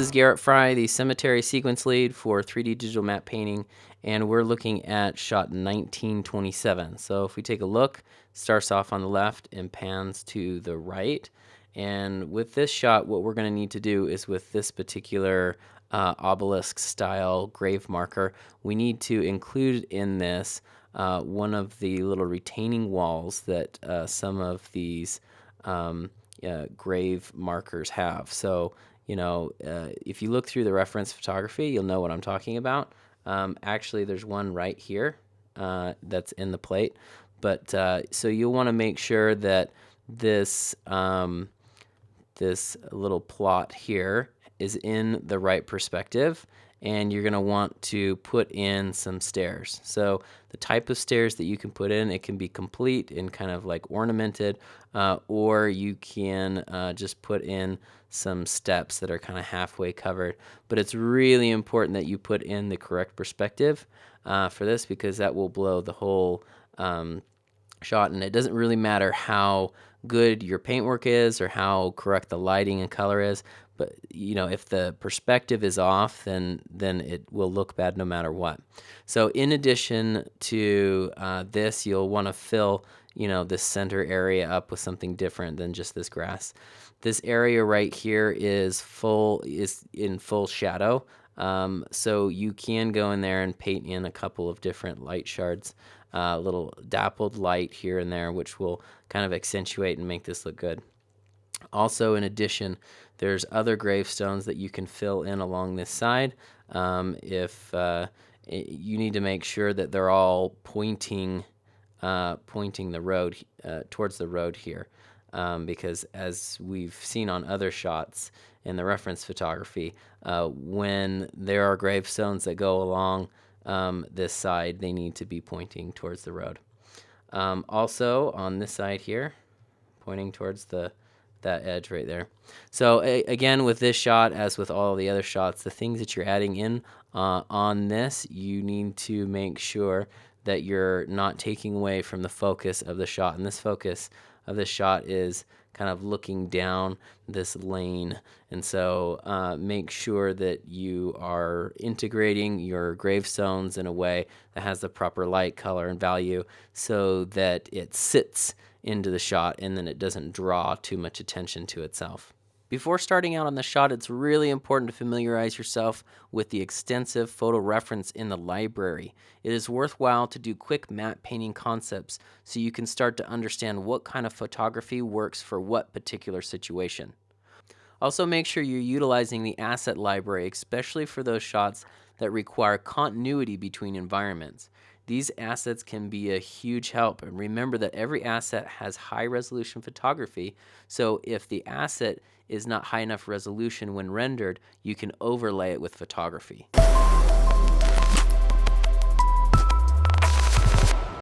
is Garrett Fry, the cemetery sequence lead for 3D digital matte painting, and we're looking at shot 1927. So if we take a look, starts off on the left and pans to the right. And with this shot, what we're going to need to do is with this particular obelisk style grave marker, we need to include in this one of the little retaining walls that some of these grave markers have. So, if you look through the reference photography, you'll know what I'm talking about. Actually, there's one right here that's in the plate. But so you'll want to make sure that this this little plot here is in the right perspective, and you're going to want to put in some stairs. So the type of stairs that you can put in, it can be complete and kind of like ornamented, or you can just put in some steps that are kind of halfway covered. But it's really important that you put in the correct perspective for this, because that will blow the whole shot. And it doesn't really matter how good your paintwork is or how correct the lighting and color is, but if the perspective is off, then it will look bad no matter what. So in addition to this, you'll want to fill this center area up with something different than just this grass. This area right here is in full shadow, so you can go in there and paint in a couple of different light shards, little dappled light here and there, which will kind of accentuate and make this look good. Also, in addition, there's other gravestones that you can fill in along this side. If you need to make sure that they're all pointing the road towards the road here, because as we've seen on other shots in the reference photography, when there are gravestones that go along this side, they need to be pointing towards the road. Also on this side here, pointing towards that edge right there. So again, with this shot, as with all the other shots, the things that you're adding in on this, you need to make sure that you're not taking away from the focus of the shot. And this focus of this shot is kind of looking down this lane. And so make sure that you are integrating your gravestones in a way that has the proper light, color, and value, so that it sits into the shot and then it doesn't draw too much attention to itself. Before starting out on the shot, it's really important to familiarize yourself with the extensive photo reference in the library. It is worthwhile to do quick matte painting concepts so you can start to understand what kind of photography works for what particular situation. Also, make sure you're utilizing the asset library, especially for those shots that require continuity between environments. These assets can be a huge help, and remember that every asset has high resolution photography, so if the asset is not high enough resolution when rendered, you can overlay it with photography.